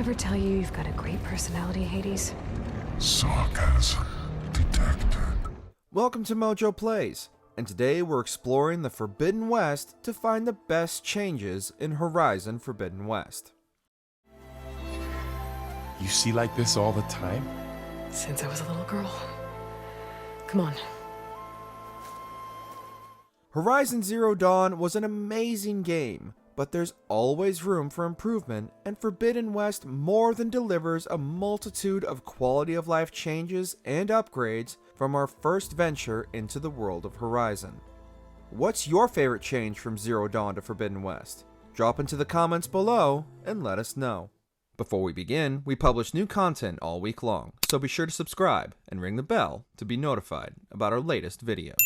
ever tell you you've got a great personality, Hades? Sarcasm detected. Welcome to MojoPlays, and today we're exploring the Forbidden West to find the best changes in Horizon Forbidden West. You see like this all the time? Since I was a little girl. Come on. Horizon Zero Dawn was an amazing game, but there's always room for improvement, and Forbidden West more than delivers a multitude of quality of life changes and upgrades from our first venture into the world of Horizon. What's your favorite change from Zero Dawn to Forbidden West? Drop into the comments below and let us know. Before we begin, we publish new content all week long, so be sure to subscribe and ring the bell to be notified about our latest videos.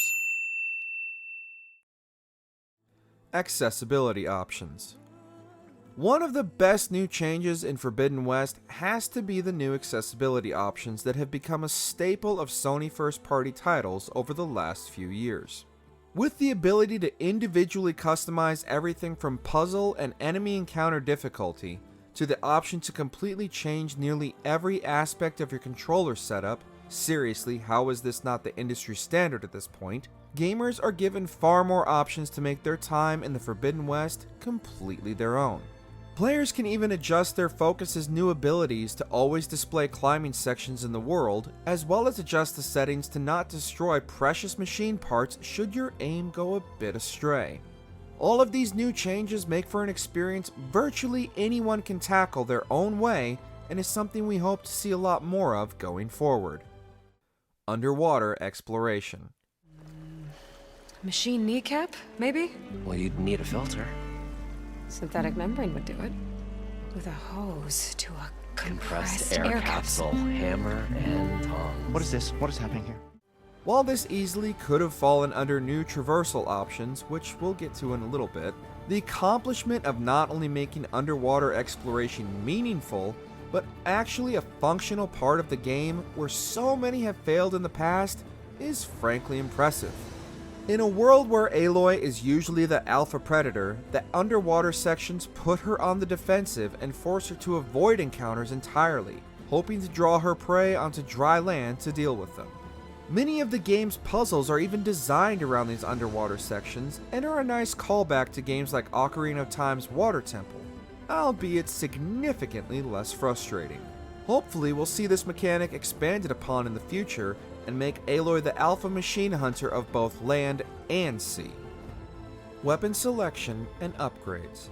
Accessibility options. One of the best new changes in Forbidden West has to be the new accessibility options that have become a staple of Sony first-party titles over the last few years. With the ability to individually customize everything from puzzle and enemy encounter difficulty, to the option to completely change nearly every aspect of your controller setup, seriously, how is this not the industry standard at this point? Gamers are given far more options to make their time in the Forbidden West completely their own. Players can even adjust their focus's new abilities to always display climbing sections in the world, as well as adjust the settings to not destroy precious machine parts should your aim go a bit astray. All of these new changes make for an experience virtually anyone can tackle their own way, and is something we hope to see a lot more of going forward. Underwater exploration. Machine kneecap, maybe? Well, you'd need a filter. Synthetic membrane would do it. With a hose to a compressed Air capsule, hammer, and tongs. What is this? What is happening here? While this easily could have fallen under new traversal options, which we'll get to in a little bit, the accomplishment of not only making underwater exploration meaningful, but actually a functional part of the game where so many have failed in the past is frankly impressive. In a world where Aloy is usually the alpha predator, the underwater sections put her on the defensive and force her to avoid encounters entirely, hoping to draw her prey onto dry land to deal with them. Many of the game's puzzles are even designed around these underwater sections and are a nice callback to games like Ocarina of Time's Water Temple, albeit significantly less frustrating. Hopefully we'll see this mechanic expanded upon in the future and make Aloy the alpha machine hunter of both land and sea. Weapon selection and upgrades.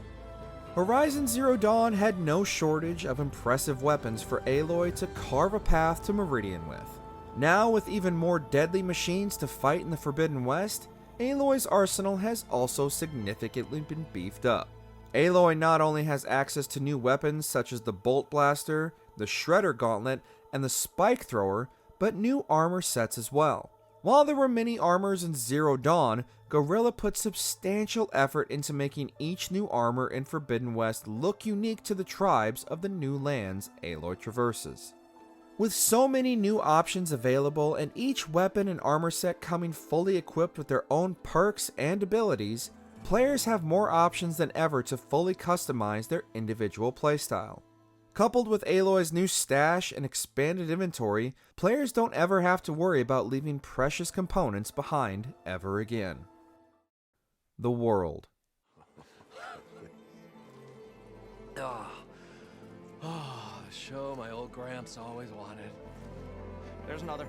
Horizon Zero Dawn had no shortage of impressive weapons for Aloy to carve a path to Meridian with. Now, with even more deadly machines to fight in the Forbidden West, Aloy's arsenal has also significantly been beefed up. Aloy not only has access to new weapons such as the Bolt Blaster, the Shredder Gauntlet, and the Spike Thrower, but new armor sets as well. While there were many armors in Zero Dawn, Guerrilla put substantial effort into making each new armor in Forbidden West look unique to the tribes of the new lands Aloy traverses. With so many new options available and each weapon and armor set coming fully equipped with their own perks and abilities, players have more options than ever to fully customize their individual playstyle. Coupled with Aloy's new stash and expanded inventory, players don't ever have to worry about leaving precious components behind ever again. The world. Show my old Gramps always wanted. There's another.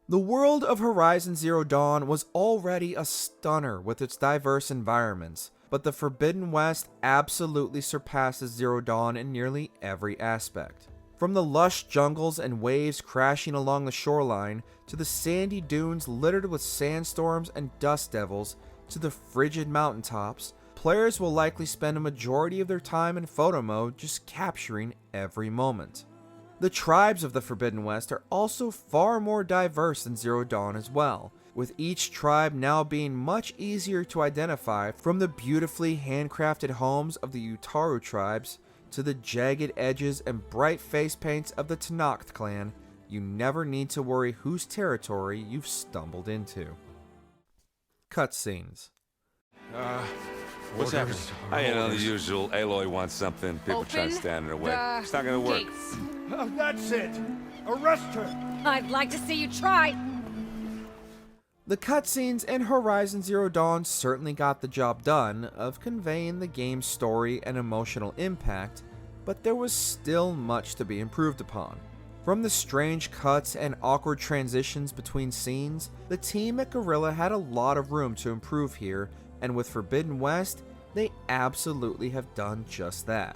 The world of Horizon Zero Dawn was already a stunner with its diverse environments, but the Forbidden West absolutely surpasses Zero Dawn in nearly every aspect. From the lush jungles and waves crashing along the shoreline, to the sandy dunes littered with sandstorms and dust devils, to the frigid mountaintops, players will likely spend a majority of their time in photo mode just capturing every moment. The tribes of the Forbidden West are also far more diverse than Zero Dawn as well, with each tribe now being much easier to identify, from the beautifully handcrafted homes of the Utaru tribes to the jagged edges and bright face paints of the Tenakth clan. You never need to worry whose territory you've stumbled into. Cutscenes. What's happening? You know, the usual. Aloy wants something. People try to Open stand in her way. the It's not gonna work. gates. That's it. Arrest her. I'd like to see you try. The cutscenes in Horizon Zero Dawn certainly got the job done of conveying the game's story and emotional impact, but there was still much to be improved upon. From the strange cuts and awkward transitions between scenes, the team at Guerrilla had a lot of room to improve here, and with Forbidden West, they absolutely have done just that.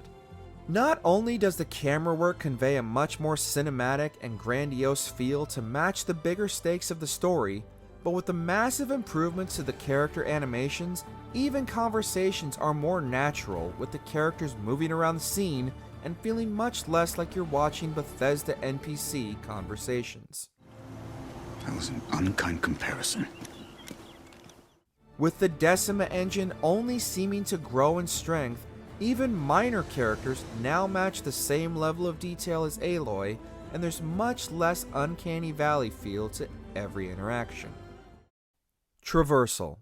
Not only does the camera work convey a much more cinematic and grandiose feel to match the bigger stakes of the story, but with the massive improvements to the character animations, even conversations are more natural, with the characters moving around the scene and feeling much less like you're watching Bethesda NPC conversations. That was an unkind comparison. With the Decima engine only seeming to grow in strength, even minor characters now match the same level of detail as Aloy, and there's much less uncanny valley feel to every interaction. Traversal.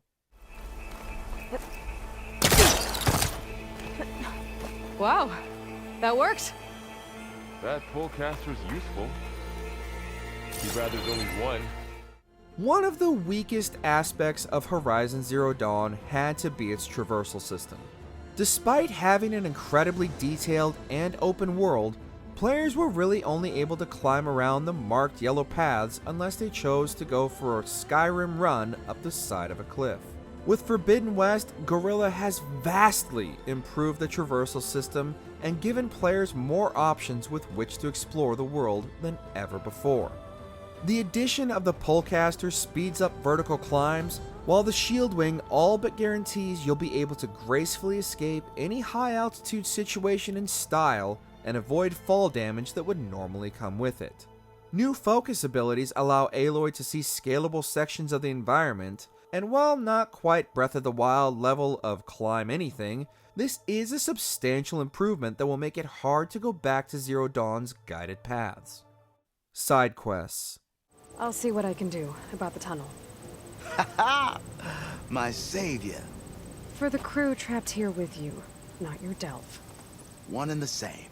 Wow, that worked. That polecaster's useful. Too bad there's only one. One of the weakest aspects of Horizon Zero Dawn had to be its traversal system. Despite having an incredibly detailed and open world, players were really only able to climb around the marked yellow paths unless they chose to go for a Skyrim run up the side of a cliff. With Forbidden West, Guerrilla has vastly improved the traversal system and given players more options with which to explore the world than ever before. The addition of the Polecaster speeds up vertical climbs, while the Shield Wing all but guarantees you'll be able to gracefully escape any high altitude situation in style and avoid fall damage that would normally come with it. New focus abilities allow Aloy to see scalable sections of the environment, and while not quite Breath of the Wild level of climb anything, this is a substantial improvement that will make it hard to go back to Zero Dawn's guided paths. Side quests. I'll see what I can do about the tunnel. My savior. For the crew trapped here with you, not your delve. One and the same.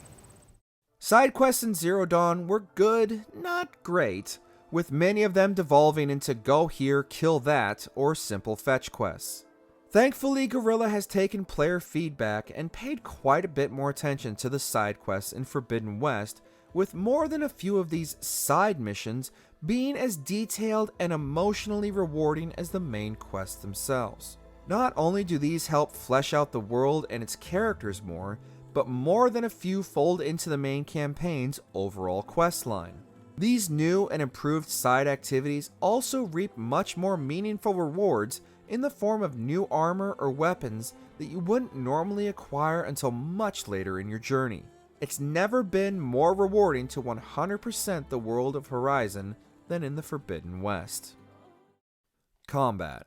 Side quests in Zero Dawn were good, not great, with many of them devolving into go here, kill that, or simple fetch quests. Thankfully, Guerrilla has taken player feedback and paid quite a bit more attention to the side quests in Forbidden West, with more than a few of these side missions being as detailed and emotionally rewarding as the main quests themselves. Not only do these help flesh out the world and its characters more, but more than a few fold into the main campaign's overall questline. These new and improved side activities also reap much more meaningful rewards in the form of new armor or weapons that you wouldn't normally acquire until much later in your journey. It's never been more rewarding to 100% the world of Horizon than in the Forbidden West. Combat.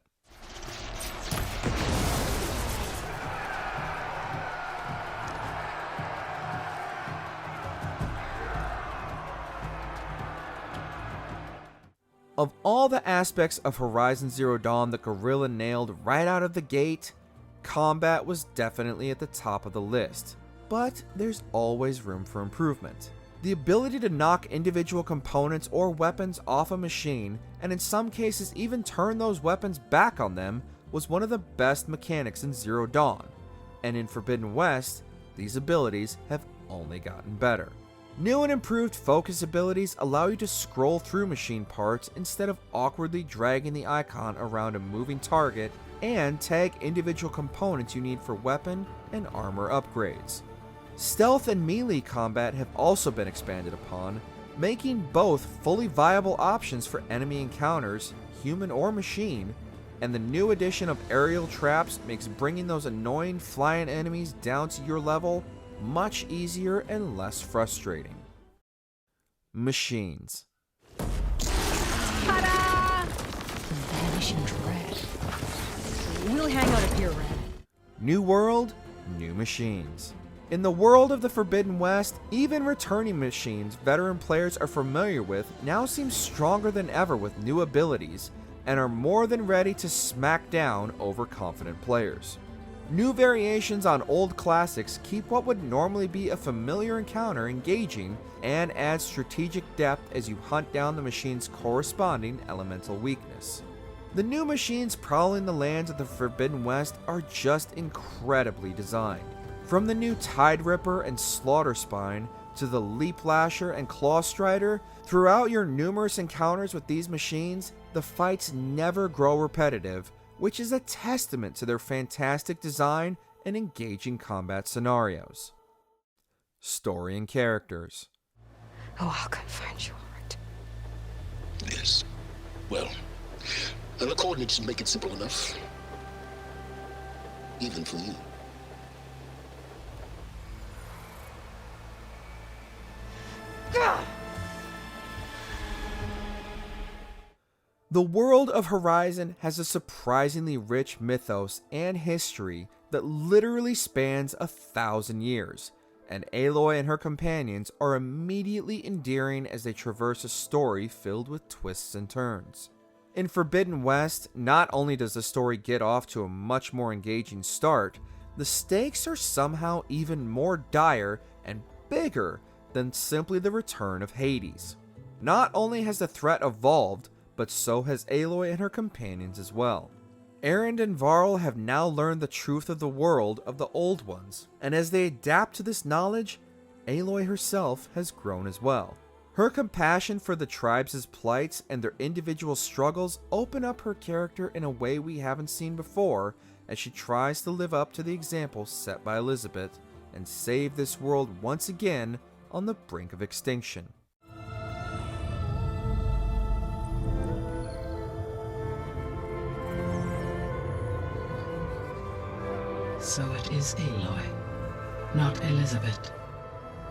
Of all the aspects of Horizon Zero Dawn that Guerrilla nailed right out of the gate, combat was definitely at the top of the list, but there's always room for improvement. The ability to knock individual components or weapons off a machine, and in some cases even turn those weapons back on them, was one of the best mechanics in Zero Dawn, and in Forbidden West, these abilities have only gotten better. New and improved focus abilities allow you to scroll through machine parts instead of awkwardly dragging the icon around a moving target, and tag individual components you need for weapon and armor upgrades. Stealth and melee combat have also been expanded upon, making both fully viable options for enemy encounters, human or machine, and the new addition of aerial traps makes bringing those annoying flying enemies down to your level much easier and less frustrating. Machines. Ta-da! Vanishing dread. We'll hang out up here, Red. New world, new machines. In the world of the Forbidden West, even returning machines veteran players are familiar with now seem stronger than ever with new abilities, and are more than ready to smack down overconfident players. New variations on old classics keep what would normally be a familiar encounter engaging and add strategic depth as you hunt down the machine's corresponding elemental weakness. The new machines prowling the lands of the Forbidden West are just incredibly designed. From the new Tide Ripper and Slaughter Spine to the Leap Lasher and Claw Strider, throughout your numerous encounters with these machines, the fights never grow repetitive, which is a testament to their fantastic design and engaging combat scenarios. Story and characters. Oh, I'll come find you, all right. Yes. Well, and the coordinates make it simple enough. Even for you. The world of Horizon has a surprisingly rich mythos and history that literally spans 1,000 years, and Aloy and her companions are immediately endearing as they traverse a story filled with twists and turns. In Forbidden West, not only does the story get off to a much more engaging start, the stakes are somehow even more dire and bigger than simply the return of Hades. Not only has the threat evolved, but so has Aloy and her companions as well. Erend and Varl have now learned the truth of the world of the Old Ones, and as they adapt to this knowledge, Aloy herself has grown as well. Her compassion for the tribes' plights and their individual struggles open up her character in a way we haven't seen before, as she tries to live up to the example set by Elizabeth and save this world once again on the brink of extinction. So it is Aloy, not Elizabeth.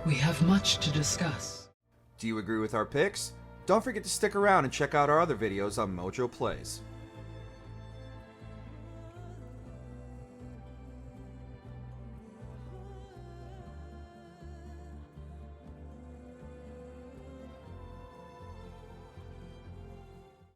We have much to discuss. Do you agree with our picks? Don't forget to stick around and check out our other videos on MojoPlays.